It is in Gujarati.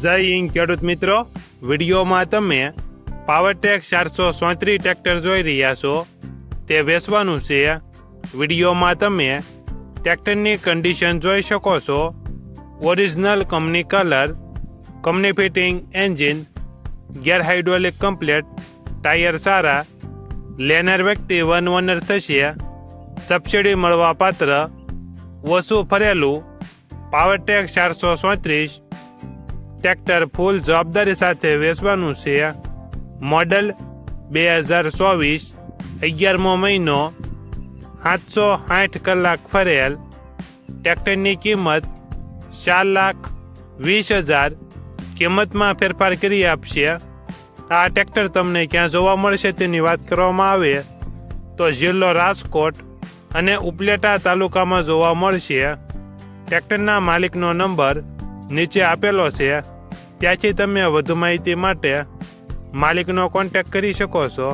જય હિન્દ ખેડૂત મિત્રો, વિડીયોમાં તમે પાવરટેક 434 ટ્રેક્ટર જોઈ રહ્યા છો. તે વેચવાનું છે. વિડીયોમાં તમે ટ્રેક્ટરની કન્ડિશન જોઈ શકો છો. Original company colour, company fitting engine, gear hydraulic complete, tyre સારા, લેનર વ્યક્તિ વન ઓનર થશે, સબસિડી મળવા પાત્ર, ઓછું ફરેલું પાવરટેક 434 ટ્રેક્ટર ફૂલ જવાબદારી સાથે વેચવાનું છે. મોડલ 2024, 11મો મહિનો, 760 કલાક ફરેલ. ટ્રેક્ટરની કિંમત 4,20,000 કિંમતમાં ફેરફાર કરી આપશે. આ ટ્રેક્ટર તમને ક્યાં જોવા મળશે તેની વાત કરવામાં આવે તો જિલ્લો રાજકોટ અને ઉપલેટા તાલુકામાં જોવા મળશે. ટ્રેક્ટરના માલિકનો નંબર નીચે આપેલો છે, ત્યાંથી તમે વધુ માહિતી માટે માલિકનો કોન્ટેક્ટ કરી શકો છો.